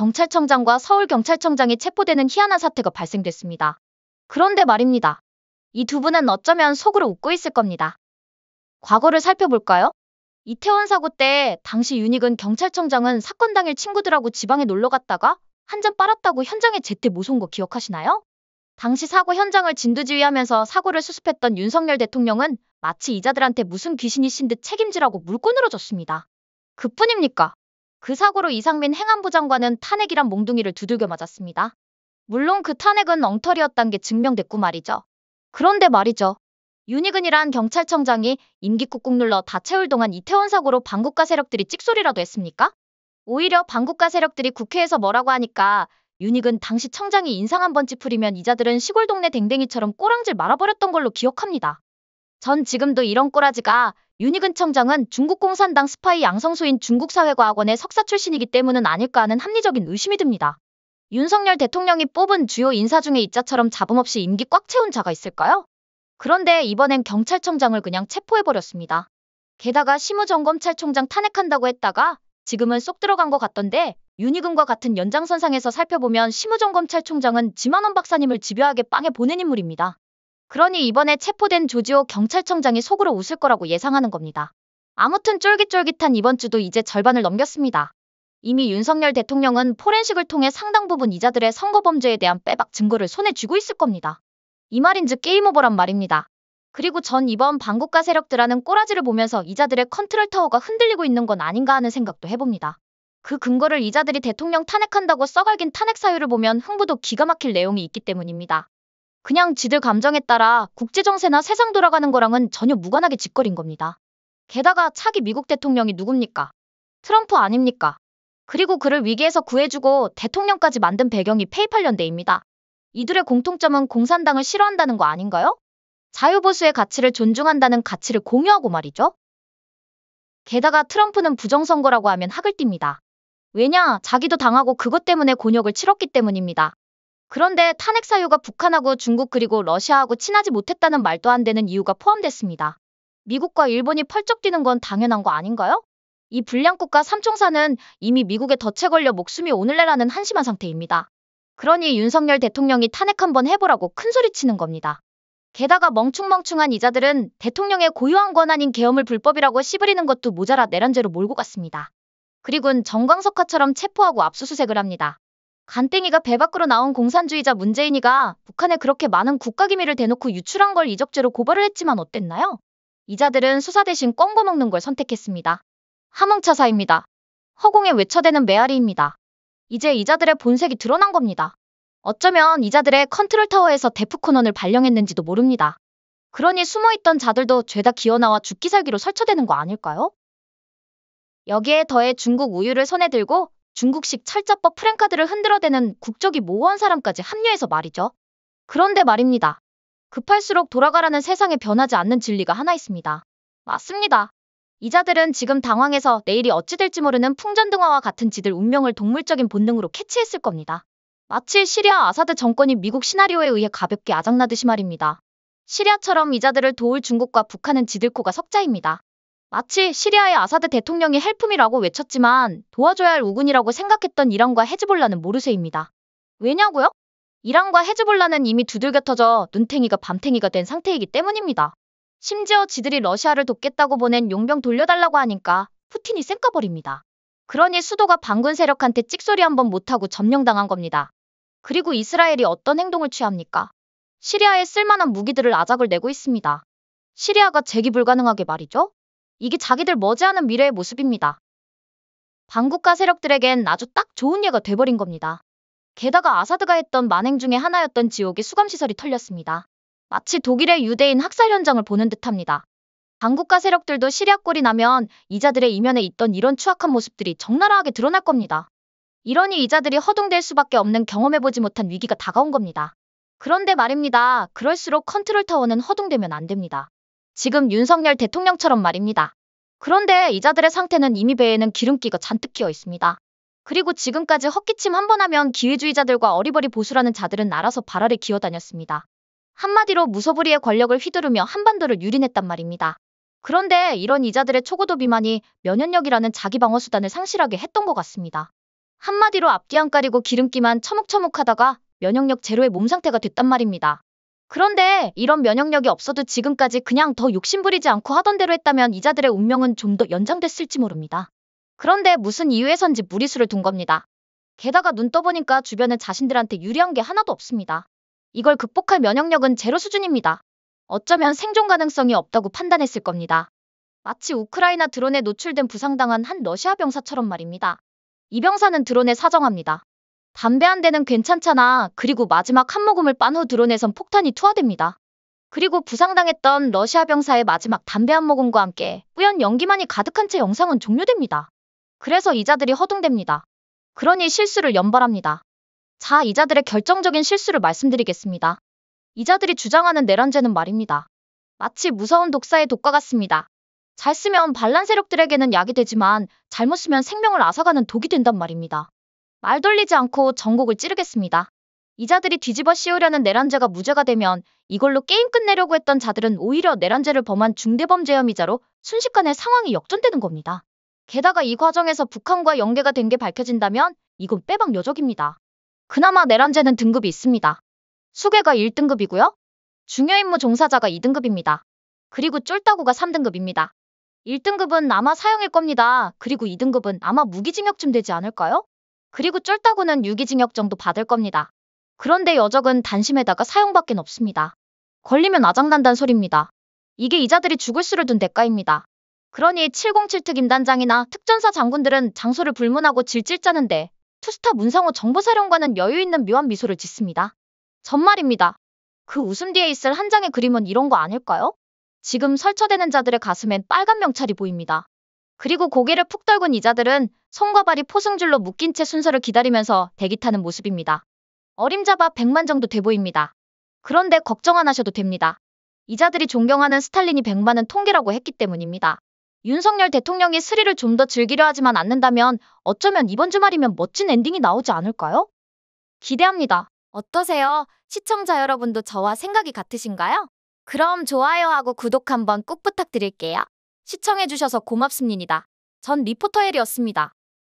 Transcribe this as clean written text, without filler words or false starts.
경찰청장과 서울경찰청장이 체포되는 희한한 사태가 발생됐습니다. 그런데 말입니다. 이 두 분은 어쩌면 속으로 웃고 있을 겁니다. 과거를 살펴볼까요? 이태원 사고 때 당시 윤익은 경찰청장은 사건 당일 친구들하고 지방에 놀러 갔다가 한 잔 빨았다고 현장에 제때 모셔온 거 기억하시나요? 당시 사고 현장을 진두지휘하면서 사고를 수습했던 윤석열 대통령은 마치 이자들한테 무슨 귀신이 신 듯 책임지라고 물고 늘어졌습니다. 그뿐입니까? 그 사고로 이상민 행안부 장관은 탄핵이란 몽둥이를 두들겨 맞았습니다. 물론 그 탄핵은 엉터리였단 게 증명됐고 말이죠. 그런데 말이죠. 윤익은이란 경찰청장이 임기 꾹꾹 눌러 다 채울 동안 이태원 사고로 반국가 세력들이 찍소리라도 했습니까? 오히려 반국가 세력들이 국회에서 뭐라고 하니까 윤익은 당시 청장이 인상 한번 찌푸리면 이자들은 시골 동네 댕댕이처럼 꼬랑질 말아버렸던 걸로 기억합니다. 전 지금도 이런 꼬라지가 윤익은 청장은 중국 공산당 스파이 양성소인 중국사회과학원의 석사 출신이기 때문은 아닐까 하는 합리적인 의심이 듭니다. 윤석열 대통령이 뽑은 주요 인사 중에 이자처럼 잡음 없이 임기 꽉 채운 자가 있을까요? 그런데 이번엔 경찰청장을 그냥 체포해버렸습니다. 게다가 심우정검찰총장 탄핵한다고 했다가 지금은 쏙 들어간 것 같던데 윤익은과 같은 연장선상에서 살펴보면 심우정검찰총장은 지만원 박사님을 집요하게 빵에 보낸 인물입니다. 그러니 이번에 체포된 조지호 경찰청장이 속으로 웃을 거라고 예상하는 겁니다. 아무튼 쫄깃쫄깃한 이번 주도 이제 절반을 넘겼습니다. 이미 윤석열 대통령은 포렌식을 통해 상당 부분 이자들의 선거범죄에 대한 빼박 증거를 손에 쥐고 있을 겁니다. 이 말인즉 게임 오버란 말입니다. 그리고 전 이번 반국가 세력들하는 꼬라지를 보면서 이자들의 컨트롤 타워가 흔들리고 있는 건 아닌가 하는 생각도 해봅니다. 그 근거를 이자들이 대통령 탄핵한다고 써갈긴 탄핵 사유를 보면 흥부도 기가 막힐 내용이 있기 때문입니다. 그냥 지들 감정에 따라 국제정세나 세상 돌아가는 거랑은 전혀 무관하게 짓거린 겁니다. 게다가 차기 미국 대통령이 누굽니까? 트럼프 아닙니까? 그리고 그를 위기에서 구해주고 대통령까지 만든 배경이 페이팔 연대입니다. 이들의 공통점은 공산당을 싫어한다는 거 아닌가요? 자유보수의 가치를 존중한다는 가치를 공유하고 말이죠. 게다가 트럼프는 부정선거라고 하면 학을 띱니다. 왜냐? 자기도 당하고 그것 때문에 곤욕을 치렀기 때문입니다. 그런데 탄핵 사유가 북한하고 중국 그리고 러시아하고 친하지 못했다는 말도 안 되는 이유가 포함됐습니다. 미국과 일본이 펄쩍 뛰는 건 당연한 거 아닌가요? 이 불량국가 삼총사는 이미 미국에 덫에 걸려 목숨이 오늘내라는 한심한 상태입니다. 그러니 윤석열 대통령이 탄핵 한번 해보라고 큰소리치는 겁니다. 게다가 멍충멍충한 이자들은 대통령의 고유한 권한인 계엄을 불법이라고 씨부리는 것도 모자라 내란죄로 몰고 갔습니다. 그리고는 정광석화처럼 체포하고 압수수색을 합니다. 간땡이가 배 밖으로 나온 공산주의자 문재인이가 북한에 그렇게 많은 국가기밀을 대놓고 유출한 걸 이적죄로 고발을 했지만 어땠나요? 이자들은 수사 대신 껌거 먹는 걸 선택했습니다. 함흥차사입니다. 허공에 외쳐대는 메아리입니다. 이제 이자들의 본색이 드러난 겁니다. 어쩌면 이자들의 컨트롤 타워에서 데프콘원을 발령했는지도 모릅니다. 그러니 숨어있던 자들도 죄다 기어나와 죽기 살기로 설쳐대는 거 아닐까요? 여기에 더해 중국 우유를 손에 들고 중국식 철자법 프랭카드를 흔들어대는 국적이 모호한 사람까지 합류해서 말이죠. 그런데 말입니다. 급할수록 돌아가라는 세상에 변하지 않는 진리가 하나 있습니다. 맞습니다. 이자들은 지금 당황해서 내일이 어찌 될지 모르는 풍전등화와 같은 지들 운명을 동물적인 본능으로 캐치했을 겁니다. 마치 시리아 아사드 정권이 미국 시나리오에 의해 가볍게 아작나듯이 말입니다. 시리아처럼 이자들을 도울 중국과 북한은 지들 코가 석자입니다. 마치 시리아의 아사드 대통령이 헬품이라고 외쳤지만 도와줘야 할 우군이라고 생각했던 이란과 헤즈볼라는 모르쇠입니다. 왜냐고요? 이란과 헤즈볼라는 이미 두들겨 터져 눈탱이가 밤탱이가 된 상태이기 때문입니다. 심지어 지들이 러시아를 돕겠다고 보낸 용병 돌려달라고 하니까 푸틴이 쌩까버립니다. 그러니 수도가 반군 세력한테 찍소리 한번 못하고 점령당한 겁니다. 그리고 이스라엘이 어떤 행동을 취합니까? 시리아에 쓸만한 무기들을 아작을 내고 있습니다. 시리아가 재기 불가능하게 말이죠. 이게 자기들 머지않은 미래의 모습입니다. 반국가 세력들에겐 아주 딱 좋은 예가 돼버린 겁니다. 게다가 아사드가 했던 만행 중에 하나였던 지옥의 수감시설이 털렸습니다. 마치 독일의 유대인 학살 현장을 보는 듯합니다. 반국가 세력들도 시리아 꼴이 나면 이자들의 이면에 있던 이런 추악한 모습들이 적나라하게 드러날 겁니다. 이러니 이자들이 허둥댈 수밖에 없는 경험해보지 못한 위기가 다가온 겁니다. 그런데 말입니다. 그럴수록 컨트롤 타워는 허둥대면 안 됩니다. 지금 윤석열 대통령처럼 말입니다. 그런데 이자들의 상태는 이미 배에는 기름기가 잔뜩 끼어 있습니다. 그리고 지금까지 헛기침 한 번 하면 기회주의자들과 어리버리 보수라는 자들은 알아서 발 아래 기어다녔습니다. 한마디로 무소불위의 권력을 휘두르며 한반도를 유린했단 말입니다. 그런데 이런 이자들의 초고도 비만이 면역력이라는 자기 방어 수단을 상실하게 했던 것 같습니다. 한마디로 앞뒤 안 가리고 기름기만 처묵처묵하다가 면역력 제로의 몸 상태가 됐단 말입니다. 그런데 이런 면역력이 없어도 지금까지 그냥 더 욕심부리지 않고 하던 대로 했다면 이자들의 운명은 좀 더 연장됐을지 모릅니다. 그런데 무슨 이유에선지 무리수를 둔 겁니다. 게다가 눈 떠보니까 주변에 자신들한테 유리한 게 하나도 없습니다. 이걸 극복할 면역력은 제로 수준입니다. 어쩌면 생존 가능성이 없다고 판단했을 겁니다. 마치 우크라이나 드론에 노출된 부상당한 한 러시아 병사처럼 말입니다. 이 병사는 드론에 사정합니다. 담배 한 대는 괜찮잖아. 그리고 마지막 한 모금을 빤 후 드론에선 폭탄이 투하됩니다. 그리고 부상당했던 러시아 병사의 마지막 담배 한 모금과 함께 뿌연 연기만이 가득한 채 영상은 종료됩니다. 그래서 이자들이 허둥댑니다. 그러니 실수를 연발합니다. 자, 이자들의 결정적인 실수를 말씀드리겠습니다. 이자들이 주장하는 내란죄는 말입니다. 마치 무서운 독사의 독과 같습니다. 잘 쓰면 반란 세력들에게는 약이 되지만 잘못 쓰면 생명을 앗아가는 독이 된단 말입니다. 말 돌리지 않고 전곡을 찌르겠습니다. 이자들이 뒤집어 씌우려는 내란죄가 무죄가 되면 이걸로 게임 끝내려고 했던 자들은 오히려 내란죄를 범한 중대범죄 혐의자로 순식간에 상황이 역전되는 겁니다. 게다가 이 과정에서 북한과 연계가 된 게 밝혀진다면 이건 빼박 여적입니다. 그나마 내란죄는 등급이 있습니다. 수괴가 1등급이고요. 중요임무 종사자가 2등급입니다. 그리고 쫄따구가 3등급입니다. 1등급은 아마 사형일 겁니다. 그리고 2등급은 아마 무기징역쯤 되지 않을까요? 그리고 쫄따구는 유기징역 정도 받을 겁니다. 그런데 여적은 단심에다가 사형밖엔 없습니다. 걸리면 아장난단 소리입니다. 이게 이자들이 죽을 수를 둔 대가입니다. 그러니 707 특임단장이나 특전사 장군들은 장소를 불문하고 질질 짜는데 투스타 문상호 정보사령관은 여유있는 묘한 미소를 짓습니다. 전말입니다. 그 웃음 뒤에 있을 한 장의 그림은 이런 거 아닐까요? 지금 설쳐대는 자들의 가슴엔 빨간 명찰이 보입니다. 그리고 고개를 푹 떨군 이자들은 손과 발이 포승줄로 묶인 채 순서를 기다리면서 대기 타는 모습입니다. 어림잡아 100만 정도 돼 보입니다. 그런데 걱정 안 하셔도 됩니다. 이자들이 존경하는 스탈린이 100만은 통계라고 했기 때문입니다. 윤석열 대통령이 스릴을 좀 더 즐기려 하지만 않는다면 어쩌면 이번 주말이면 멋진 엔딩이 나오지 않을까요? 기대합니다. 어떠세요? 시청자 여러분도 저와 생각이 같으신가요? 그럼 좋아요하고 구독 한번 꼭 부탁드릴게요. 시청해주셔서 고맙습니다. 전 리포터 헬이었습니다.